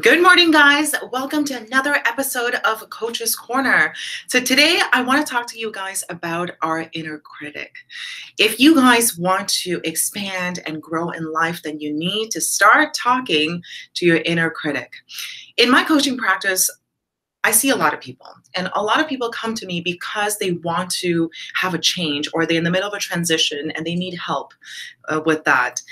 Good morning, guys. Welcome to another episode of Coach's Corner. So today I want to talk to you guys about our inner critic. If you guys want to expand and grow in life, then you need to start talking to your inner critic. In my coaching practice, I see a lot of people, and a lot of people come to me because they want to have a change, or they're in the middle of a transition and they need help with that.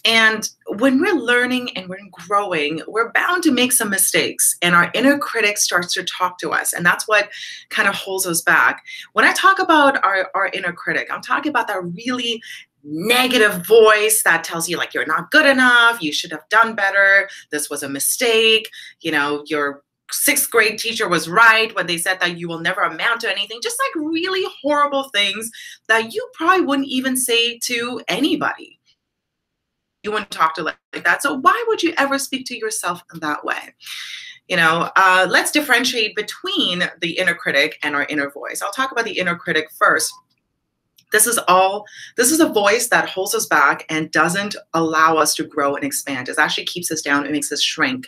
And when we're learning and we're growing, we're bound to make some mistakes, and our inner critic starts to talk to us, and that's what kind of holds us back. When I talk about our inner critic, I'm talking about that really negative voice that tells you, like, you're not good enough, you should have done better, this was a mistake, your sixth grade teacher was right when they said that you will never amount to anything. Just like really horrible things that you probably wouldn't even say to anybody. You wouldn't talk to like that. So why would you ever speak to yourself in that way? Let's differentiate between the inner critic and our inner voice. I'll talk about the inner critic first. This is a voice that holds us back and doesn't allow us to grow and expand. It actually keeps us down. It makes us shrink.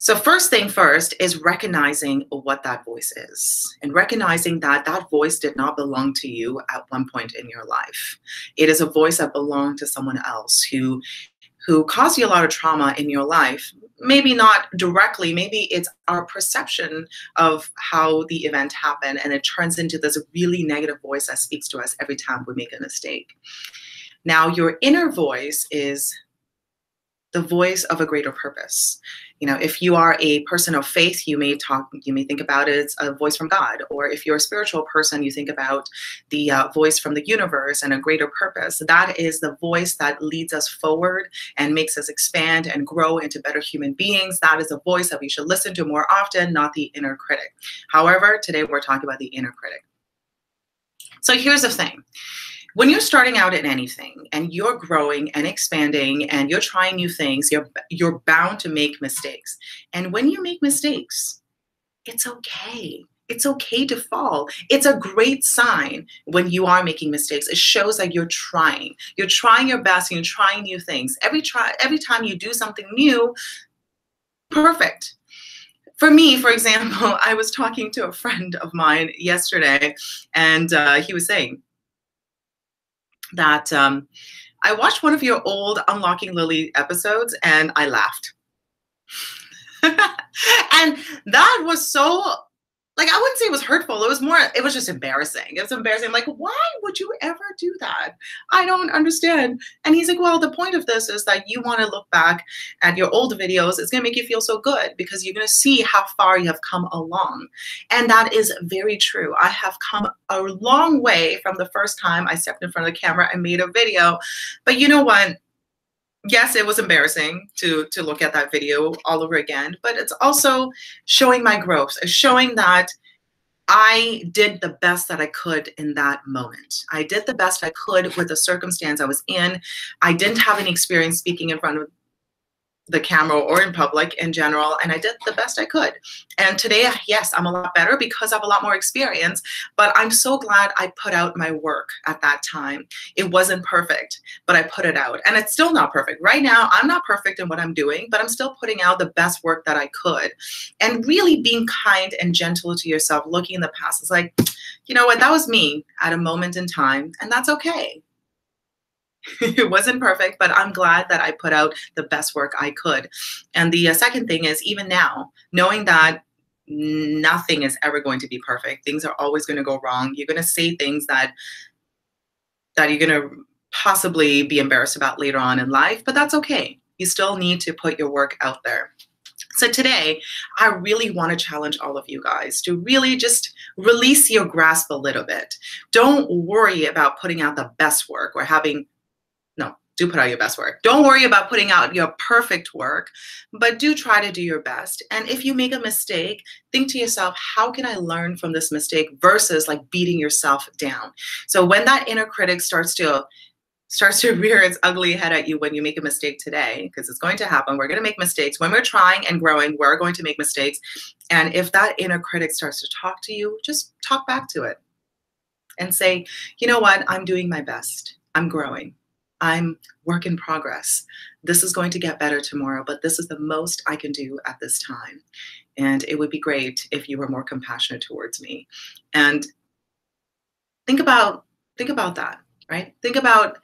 So first thing first is recognizing what that voice is, and recognizing that that voice did not belong to you at one point in your life. It is a voice that belonged to someone else who caused you a lot of trauma in your life. Maybe not directly, maybe it's our perception of how the event happened, and it turns into this really negative voice that speaks to us every time we make a mistake. Now, your inner voice is the voice of a greater purpose. If you are a person of faith, you may think about it as a voice from God. Or if you're a spiritual person, you think about the voice from the universe and a greater purpose. That is the voice that leads us forward and makes us expand and grow into better human beings. That is a voice that we should listen to more often, not the inner critic. However, today we're talking about the inner critic. So here's the thing. When you're starting out in anything and you're growing and expanding and you're trying new things, you're bound to make mistakes. And when you make mistakes, it's okay. It's okay to fall. It's a great sign when you are making mistakes. It shows that you're trying. You're trying your best and you're trying new things. Every time you do something new, perfect. For me, for example, I was talking to a friend of mine yesterday, and he was saying that I watched one of your old Unlocking Lily episodes and I laughed. And that was so, I wouldn't say it was hurtful. It was just embarrassing. It was embarrassing. Like, why would you ever do that? I don't understand. And he's like, well, the point of this is that you want to look back at your old videos. It's going to make you feel so good because you're going to see how far you have come along. And that is very true. I have come a long way from the first time I stepped in front of the camera and made a video. But you know what? Yes, it was embarrassing to look at that video all over again, but it's also showing my growth. It's showing that I did the best that I could in that moment. I did the best I could with the circumstance I was in. I didn't have any experience speaking in front of the camera or in public in general, and I did the best I could. And today, yes, I'm a lot better because I have a lot more experience, but I'm so glad I put out my work at that time. It wasn't perfect, but I put it out, and it's still not perfect. Right now, I'm not perfect in what I'm doing, but I'm still putting out the best work that I could. And really being kind and gentle to yourself, looking in the past, is like, you know what, that was me at a moment in time, and that's okay. It wasn't perfect, but I'm glad that I put out the best work I could. And the second thing is, even now, knowing that nothing is ever going to be perfect. Things are always going to go wrong. You're going to say things that you're going to possibly be embarrassed about later on in life, but that's okay. You still need to put your work out there. So today, I really want to challenge all of you guys to really just release your grasp a little bit. Don't worry about putting out the best work or do put out your best work. Don't worry about putting out your perfect work, but do try to do your best. And if you make a mistake, think to yourself, how can I learn from this mistake versus beating yourself down? So when that inner critic starts to rear its ugly head at you when you make a mistake today, because it's going to happen. We're going to make mistakes. When we're trying and growing, we're going to make mistakes. And if that inner critic starts to talk to you, just talk back to it and say, you know what? I'm doing my best. I'm growing. I'm work in progress. This is going to get better tomorrow, but this is the most I can do at this time. And it would be great if you were more compassionate towards me. And think about think about that, right? Think about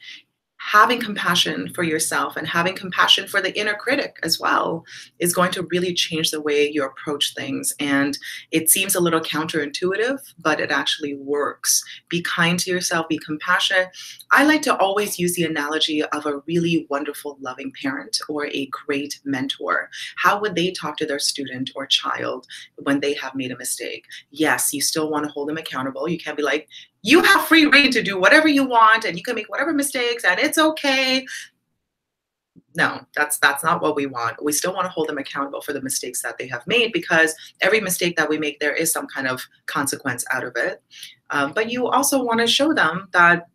having compassion for yourself and having compassion for the inner critic as well is going to really change the way you approach things. And it seems a little counterintuitive, but it actually works. Be kind to yourself, be compassionate. I like to always use the analogy of a really wonderful, loving parent or a great mentor. How would they talk to their student or child when they have made a mistake? Yes, you still want to hold them accountable. You can't be like, you have free reign to do whatever you want and you can make whatever mistakes and it's okay. No, that's not what we want. We still want to hold them accountable for the mistakes that they have made, because every mistake that we make, there is some kind of consequence out of it. But you also want to show them that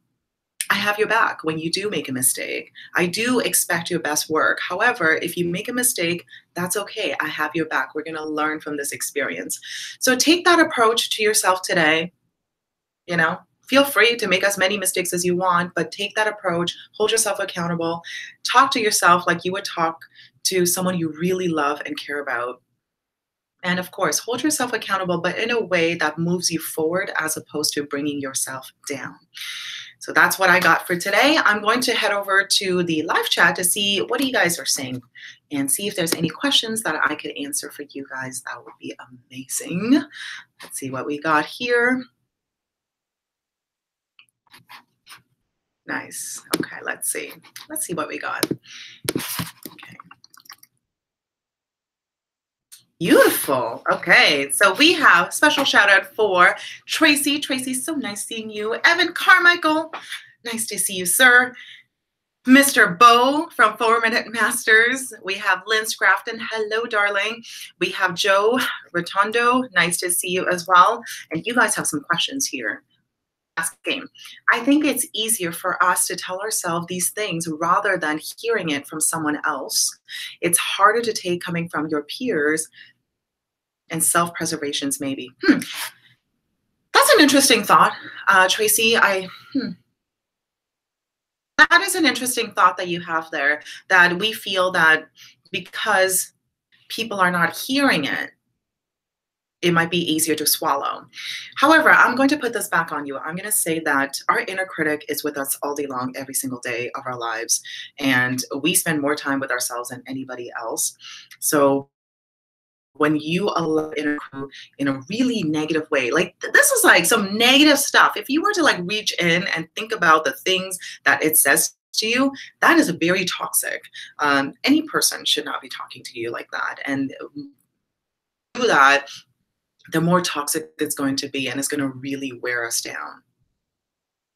I have your back when you do make a mistake. I do expect your best work. However, if you make a mistake, that's okay. I have your back. We're going to learn from this experience. So take that approach to yourself today. You know, feel free to make as many mistakes as you want, but take that approach, hold yourself accountable, talk to yourself like you would talk to someone you really love and care about. And of course, hold yourself accountable, but in a way that moves you forward as opposed to bringing yourself down. So that's what I got for today. I'm going to head over to the live chat to see what you guys are saying and see if there's any questions that I could answer for you guys. That would be amazing. Let's see what we got here. Nice. Okay, let's see. Let's see what we got. Okay. Beautiful. Okay, so we have special shout out for Tracy. Tracy, so nice seeing you. Evan Carmichael, nice to see you, sir. Mr. Bo from 4-Minute Masters. We have Lynn Scrafton. Hello, darling. We have Joe Rotondo. Nice to see you as well. And you guys have some questions here. Asking. I think it's easier for us to tell ourselves these things rather than hearing it from someone else. It's harder to take coming from your peers and self-preservations maybe. That's an interesting thought, Tracy. That is an interesting thought that you have there, that we feel that because people are not hearing it, it might be easier to swallow. However, I'm going to put this back on you. I'm going to say that our inner critic is with us all day long, every single day of our lives. And we spend more time with ourselves than anybody else. So when you allow inner critic in a really negative way, like this is like some negative stuff. If you were to like reach in and think about the things that it says to you, that is very toxic. Any person should not be talking to you like that. And do that, the more toxic it's going to be, and it's going to really wear us down.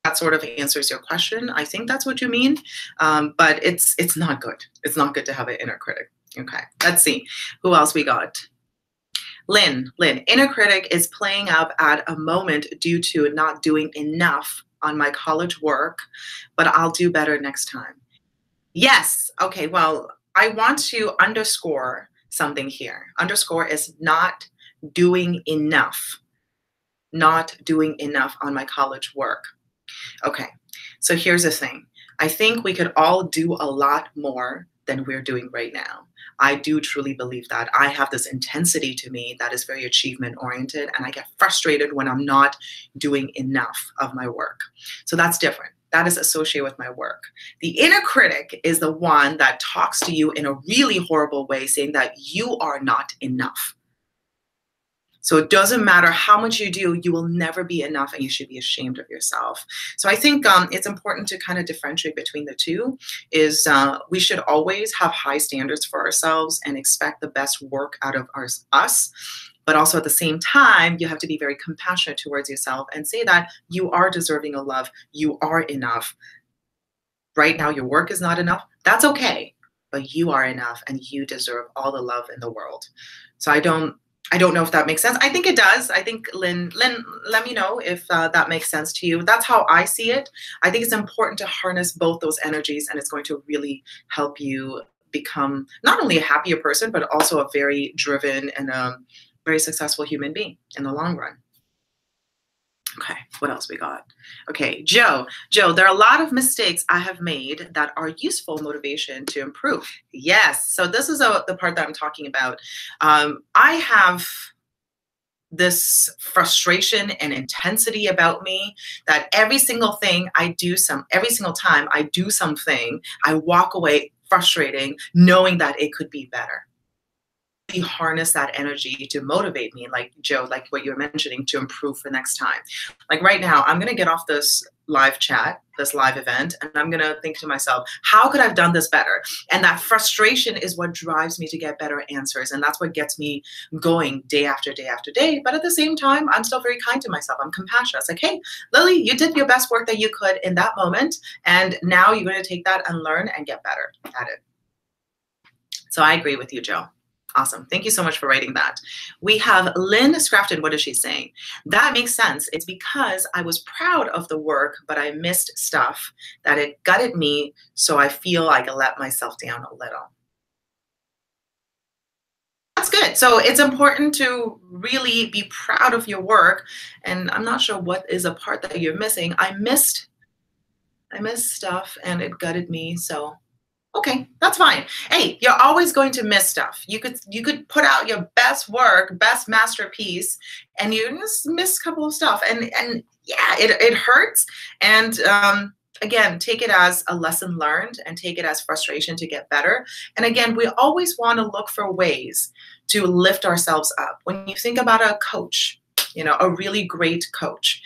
That sort of answers your question. I think that's what you mean, but it's not good. It's not good to have an inner critic. Okay, let's see who else we got. Lynn, inner critic is playing up at a moment due to not doing enough on my college work, but I'll do better next time. Yes. Okay, well, I want to underscore something here. Underscore is not doing enough. Not doing enough on my college work. Okay, so here's the thing. I think we could all do a lot more than we're doing right now. I do truly believe that. I have this intensity to me that is very achievement oriented, and I get frustrated when I'm not doing enough of my work. So that's different. That is associated with my work. The inner critic is the one that talks to you in a really horrible way, saying that you are not enough. So it doesn't matter how much you do, you will never be enough, and you should be ashamed of yourself. So I think it's important to kind of differentiate between the two. Is we should always have high standards for ourselves and expect the best work out of us. But also at the same time, you have to be very compassionate towards yourself and say that you are deserving of love. You are enough. Right now, your work is not enough. That's okay, but you are enough, and you deserve all the love in the world. So I don't know if that makes sense. I think it does. I think, Lynn, let me know if that makes sense to you. That's how I see it. I think it's important to harness both those energies, and it's going to really help you become not only a happier person, but also a very driven and very successful human being in the long run. Okay, what else we got? Okay, Joe, there are a lot of mistakes I have made that are useful motivation to improve. Yes, so this is the part that I'm talking about. I have this frustration and intensity about me that every single time I do something, I walk away frustrating, knowing that it could be better. Harness that energy to motivate me, like Joe, like what you're mentioning, to improve for next time. Like right now, I'm going to get off this live chat, this live event, and I'm going to think to myself, how could I have done this better? And that frustration is what drives me to get better answers. And that's what gets me going day after day after day. But at the same time, I'm still very kind to myself. I'm compassionate. It's like, hey, Lily, you did your best work that you could in that moment. And now you're going to take that and learn and get better at it. So I agree with you, Joe. Awesome. Thank you so much for writing that. We have Lynn Scrafton. What is she saying? That makes sense. It's because I was proud of the work, but I missed stuff that it gutted me. So I feel like I let myself down a little. That's good. So it's important to really be proud of your work. And I'm not sure what is a part that you're missing. I missed stuff and it gutted me. So okay, that's fine. Hey, you're always going to miss stuff. You could put out your best work, best masterpiece, and you just miss a couple of stuff. And yeah, it hurts. And again, take it as a lesson learned and take it as frustration to get better. And again, we always want to look for ways to lift ourselves up. When you think about a coach, a really great coach,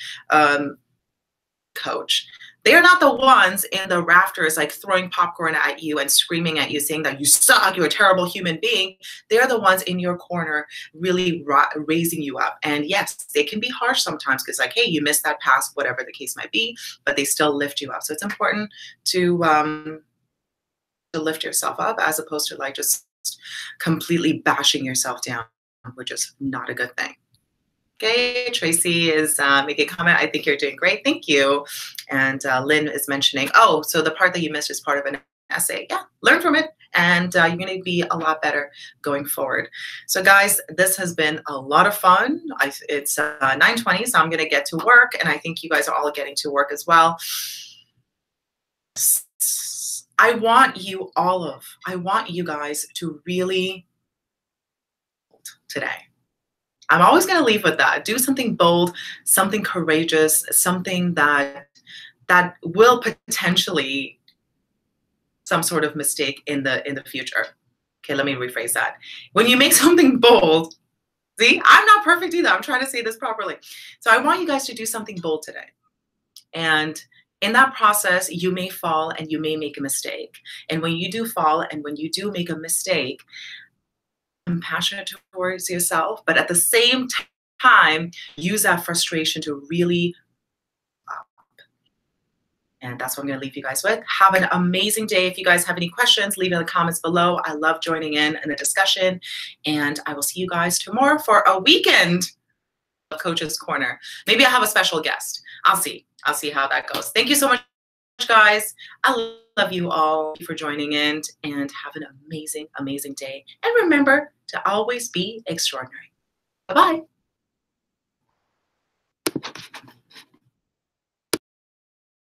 they are not the ones in the rafters like throwing popcorn at you and screaming at you saying that you suck, you're a terrible human being. They're the ones in your corner really raising you up. And yes, they can be harsh sometimes because like, hey, you missed that pass, whatever the case might be, but they still lift you up. So it's important to lift yourself up as opposed to like just completely bashing yourself down, which is not a good thing. Okay, Tracy is making a comment. I think you're doing great. Thank you. And Lynn is mentioning, oh, so the part that you missed is part of an essay. Yeah, learn from it. And you're going to be a lot better going forward. So guys, this has been a lot of fun. It's 9:20, so I'm going to get to work. And I think you guys are all getting to work as well. I want you guys to really today. I'm always going to leave with that. Do something bold, something courageous, something that will potentially some sort of mistake in the future. Okay, let me rephrase that. When you make something bold, see, I'm not perfect either. I'm trying to say this properly. So I want you guys to do something bold today. And in that process, you may fall and you may make a mistake. And when you do fall and when you do make a mistake, compassionate towards yourself, but at the same time, use that frustration to really and that's what I'm going to leave you guys with. Have an amazing day. If you guys have any questions, leave it in the comments below. I love joining in the discussion. And I will see you guys tomorrow for a weekend of Coach's Corner. Maybe I'll have a special guest. I'll see how that goes. Thank you so much, guys. I love you all for joining in and have an amazing, amazing day. And remember to always be extraordinary. Bye-bye.